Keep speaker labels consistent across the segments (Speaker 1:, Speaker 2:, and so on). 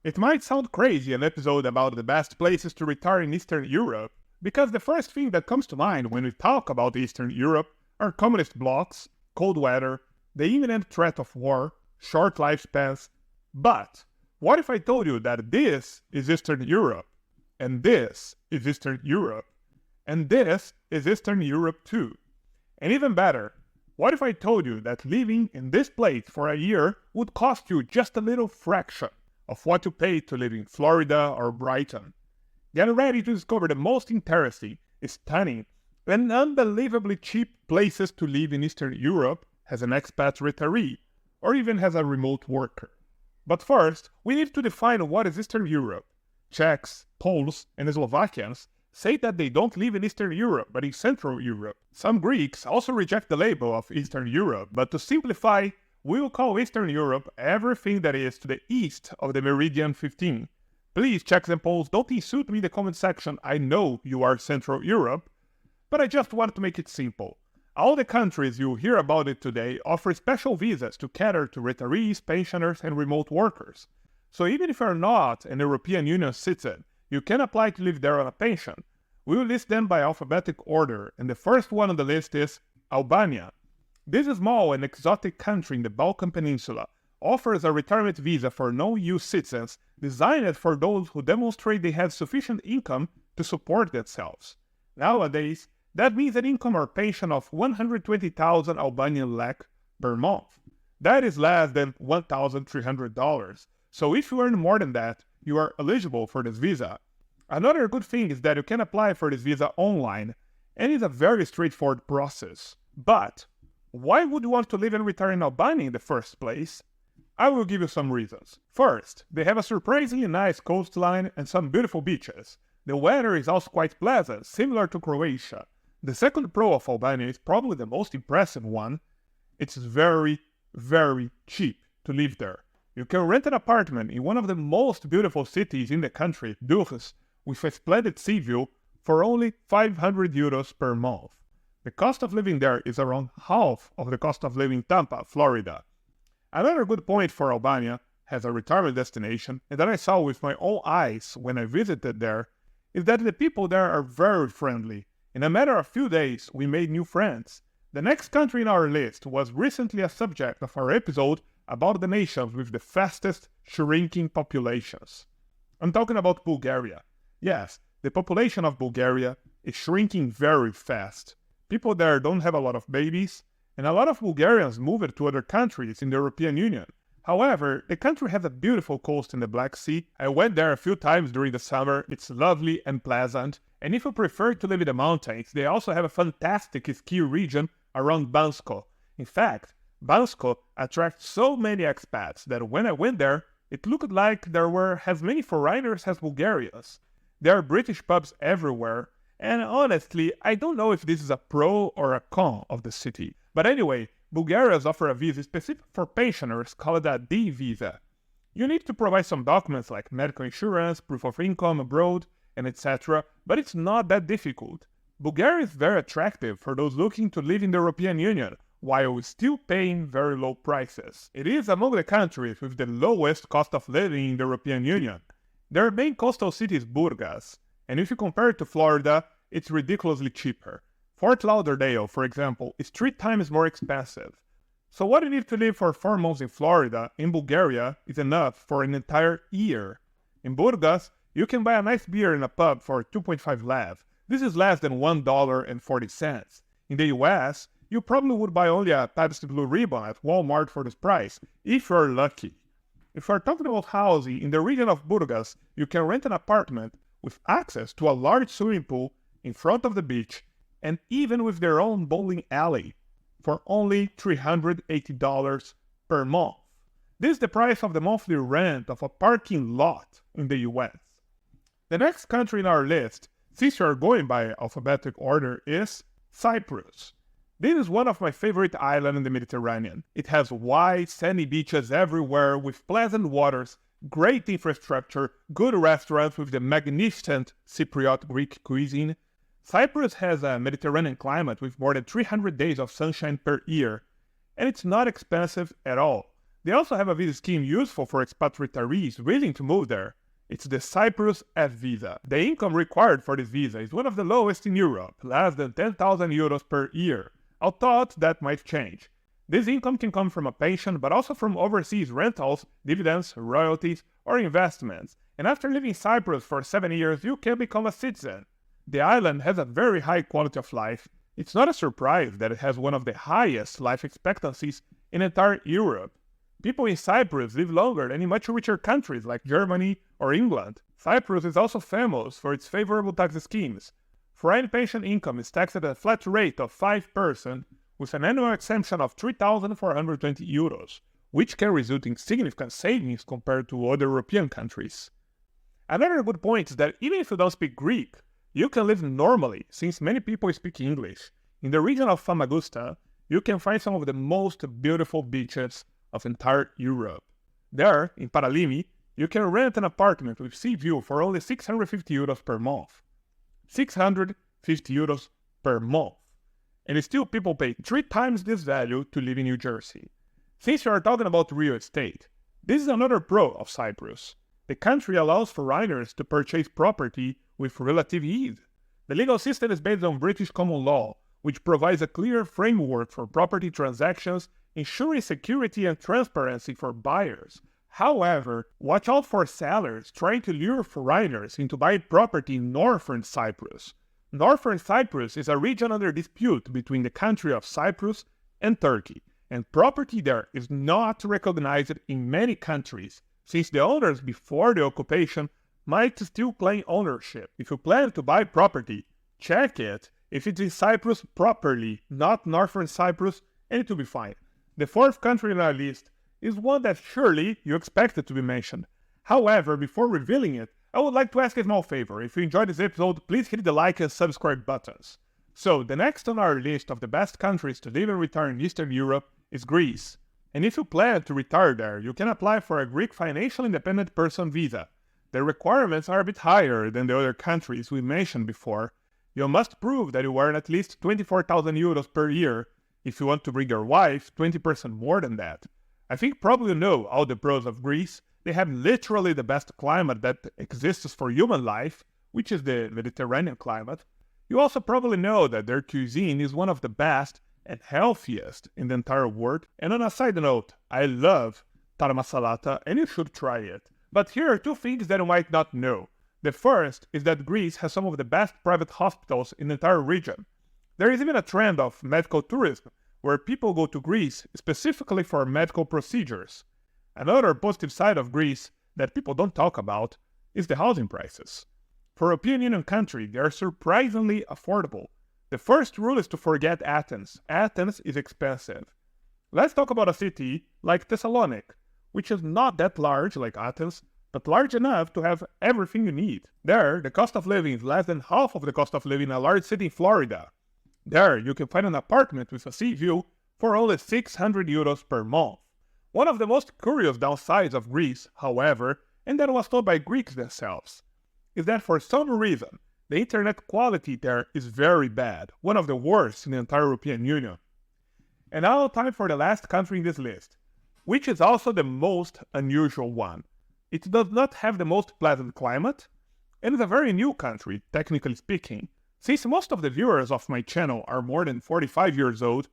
Speaker 1: It might sound crazy an episode about the best places to retire in Eastern Europe, because the first thing that comes to mind when we talk about Eastern Europe are communist blocs, cold weather, the imminent threat of war, short lifespans. But what if I told you that this is Eastern Europe, and this is Eastern Europe, and this is Eastern Europe too? And even better, what if I told you that living in this place for a year would cost you just a little fraction of what you pay to live in Florida or Brighton? Get ready to discover the most interesting, stunning, and unbelievably cheap places to live in Eastern Europe as an expat retiree, or even as a remote worker. But first, we need to define what is Eastern Europe. Czechs, Poles, and Slovakians say that they don't live in Eastern Europe, but in Central Europe. Some Greeks also reject the label of Eastern Europe, but to simplify, we will call Eastern Europe everything that is to the east of the Meridian 15. Please, Czechs and Poles, don't insult me in the comment section. I know you are Central Europe, but I just want to make it simple. All the countries you hear about it today offer special visas to cater to retirees, pensioners, and remote workers. So even if you're not an European Union citizen, you can apply to live there on a pension. We will list them by alphabetic order, and the first one on the list is Albania. This small and exotic country in the Balkan Peninsula offers a retirement visa for non-EU citizens designed for those who demonstrate they have sufficient income to support themselves. Nowadays, that means an income or pension of 120,000 Albanian lek per month. That is less than $1,300. So if you earn more than that, you are eligible for this visa. Another good thing is that you can apply for this visa online, and it's a very straightforward process. But why would you want to live and retire in Albania in the first place? I will give you some reasons. First, they have a surprisingly nice coastline and some beautiful beaches. The weather is also quite pleasant, similar to Croatia. The second pro of Albania is probably the most impressive one. It's very, very cheap to live there. You can rent an apartment in one of the most beautiful cities in the country, Durrës, with a splendid sea view for only 500 euros per month. The cost of living there is around half of the cost of living in Tampa, Florida. Another good point for Albania as a retirement destination, and that I saw with my own eyes when I visited there, is that the people there are very friendly. In a matter of few days, we made new friends. The next country in our list was recently a subject of our episode about the nations with the fastest shrinking populations. I'm talking about Bulgaria. Yes, the population of Bulgaria is shrinking very fast. People there don't have a lot of babies, and a lot of Bulgarians moved to other countries in the European Union. However, the country has a beautiful coast in the Black Sea. I went there a few times during the summer. It's lovely and pleasant. And if you prefer to live in the mountains, they also have a fantastic ski region around Bansko. In fact, Bansko attracts so many expats that when I went there, it looked like there were as many foreigners as Bulgarians. There are British pubs everywhere, and honestly, I don't know if this is a pro or a con of the city. But anyway, Bulgarians offer a visa specific for pensioners called a D visa. You need to provide some documents like medical insurance, proof of income abroad, and etc., but it's not that difficult. Bulgaria is very attractive for those looking to live in the European Union, while still paying very low prices. It is among the countries with the lowest cost of living in the European Union. Their main coastal city is Burgas, and if you compare it to Florida, it's ridiculously cheaper. Fort Lauderdale, for example, is 3 times more expensive. So what you need to live for 4 months in Florida, in Bulgaria, is enough for an entire year. In Burgas, you can buy a nice beer in a pub for 2.5 lev. This is less than $1.40. In the US, you probably would buy only a Pepsi Blue Ribbon at Walmart for this price, if you're lucky. If you're talking about housing in the region of Burgas, you can rent an apartment with access to a large swimming pool in front of the beach, and even with their own bowling alley, for only $380 per month. This is the price of the monthly rent of a parking lot in the US. The next country in our list, since you are going by alphabetic order, is Cyprus. This is one of my favorite islands in the Mediterranean. It has wide, sandy beaches everywhere with pleasant waters, great infrastructure, good restaurants with the magnificent Cypriot Greek cuisine. Cyprus has a Mediterranean climate with more than 300 days of sunshine per year, and it's not expensive at all. They also have a visa scheme useful for expat retirees willing to move there. It's the Cyprus F visa. The income required for this visa is one of the lowest in Europe, less than 10,000 euros per year. I thought that might change. This income can come from a pension, but also from overseas rentals, dividends, royalties, or investments. And after living in Cyprus for 7 years, you can become a citizen. The island has a very high quality of life. It's not a surprise that it has one of the highest life expectancies in entire Europe. People in Cyprus live longer than in much richer countries like Germany or England. Cyprus is also famous for its favorable tax schemes. Foreign pension income is taxed at a flat rate of 5%, with an annual exemption of 3,420 euros, which can result in significant savings compared to other European countries. Another good point is that even if you don't speak Greek, you can live normally, since many people speak English. In the region of Famagusta, you can find some of the most beautiful beaches of entire Europe. There, in Paralimi, you can rent an apartment with sea view for only 650 euros per month. 650 euros per month. And still people pay 3 times this value to live in New Jersey. Since you are talking about real estate, this is another pro of Cyprus. The country allows foreigners to purchase property with relative ease. The legal system is based on British common law, which provides a clear framework for property transactions, ensuring security and transparency for buyers. However, watch out for sellers trying to lure foreigners into buying property in northern Cyprus. Northern Cyprus is a region under dispute between the country of Cyprus and Turkey, and property there is not recognized in many countries, since the owners before the occupation might still claim ownership. If you plan to buy property, check it if it's in Cyprus properly, not Northern Cyprus, and it will be fine. The fourth country on our list is one that surely you expected to be mentioned. However, before revealing it, I would like to ask a small favor. If you enjoyed this episode, please hit the like and subscribe buttons. So, the next on our list of the best countries to live and retire in Eastern Europe is Greece. And if you plan to retire there, you can apply for a Greek Financial Independent Person visa. The requirements are a bit higher than the other countries we mentioned before. You must prove that you earn at least 24,000 euros per year. If you want to bring your wife, 20% more than that. I think probably you know all the pros of Greece. They have literally the best climate that exists for human life, which is the Mediterranean climate. You also probably know that their cuisine is one of the best and healthiest in the entire world. And on a side note, I love tarma salata and you should try it. But here are 2 things that you might not know. The first is that Greece has some of the best private hospitals in the entire region. There is even a trend of medical tourism, where people go to Greece specifically for medical procedures. Another positive side of Greece that people don't talk about is the housing prices. For a European Union country, they are surprisingly affordable. The first rule is to forget Athens. Athens is expensive. Let's talk about a city like Thessaloniki, which is not that large like Athens, but large enough to have everything you need. There, the cost of living is less than half of the cost of living in a large city in Florida. There, you can find an apartment with a sea view for only 600 euros per month. One of the most curious downsides of Greece, however, and that was told by Greeks themselves, is that for some reason, the internet quality there is very bad, one of the worst in the entire European Union. And now time for the last country in this list, which is also the most unusual one. It does not have the most pleasant climate, and is a very new country, technically speaking. Since most of the viewers of my channel are more than 45 years old,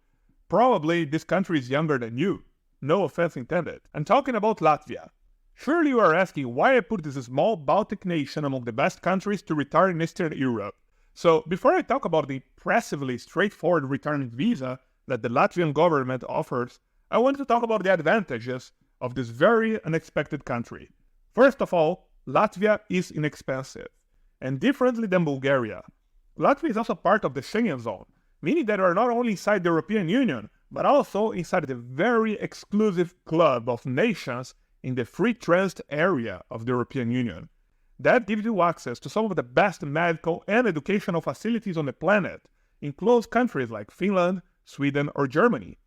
Speaker 1: probably this country is younger than you. No offense intended. I'm talking about Latvia. Surely you are asking why I put this small Baltic nation among the best countries to retire in Eastern Europe. So, before I talk about the impressively straightforward retirement visa that the Latvian government offers, I want to talk about the advantages of this very unexpected country. First of all, Latvia is inexpensive, and differently than Bulgaria, Latvia is also part of the Schengen zone, meaning that we are not only inside the European Union, but also inside the very exclusive club of nations in the free transit area of the European Union. That gives you access to some of the best medical and educational facilities on the planet, in close countries like Finland, Sweden, or Germany.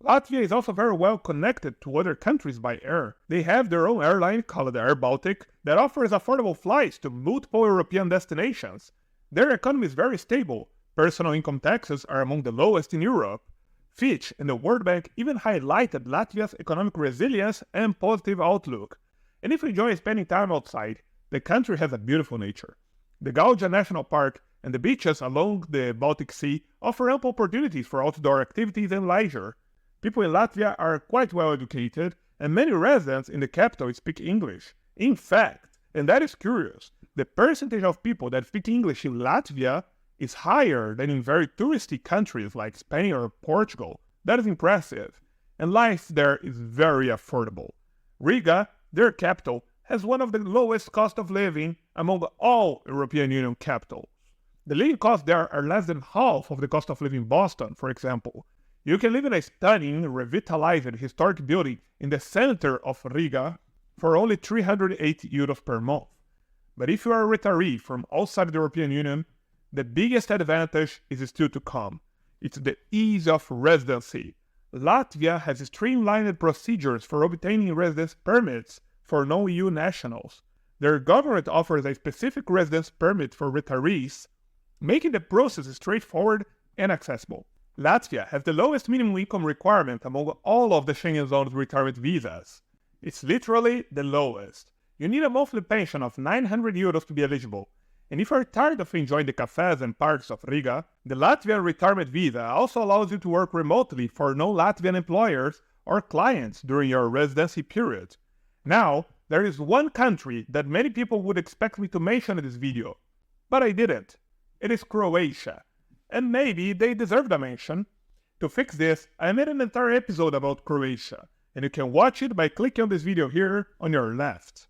Speaker 1: Latvia is also very well connected to other countries by air. They have their own airline called Air Baltic that offers affordable flights to multiple European destinations. Their economy is very stable. Personal income taxes are among the lowest in Europe. Fitch and the World Bank even highlighted Latvia's economic resilience and positive outlook. And if you enjoy spending time outside, the country has a beautiful nature. The Gauja National Park and the beaches along the Baltic Sea offer ample opportunities for outdoor activities and leisure. People in Latvia are quite well educated, and many residents in the capital speak English. In fact, and that is curious, the percentage of people that speak English in Latvia is higher than in very touristy countries like Spain or Portugal. That is impressive. And life there is very affordable. Riga, their capital, has one of the lowest cost of living among all European Union capitals. The living costs there are less than half of the cost of living in Boston, for example. You can live in a stunning, revitalized historic building in the center of Riga for only 380 euros per month. But if you are a retiree from outside the European Union, the biggest advantage is still to come. It's the ease of residency. Latvia has streamlined procedures for obtaining residence permits for non-EU nationals. Their government offers a specific residence permit for retirees, making the process straightforward and accessible. Latvia has the lowest minimum income requirement among all of the Schengen zone's retirement visas. It's literally the lowest. You need a monthly pension of 900 euros to be eligible. And if you're tired of enjoying the cafes and parks of Riga, the Latvian retirement visa also allows you to work remotely for non-Latvian employers or clients during your residency period. Now, there is one country that many people would expect me to mention in this video, but I didn't. It is Croatia. And maybe they deserve a mention. To fix this, I made an entire episode about Croatia, and you can watch it by clicking on this video here on your left.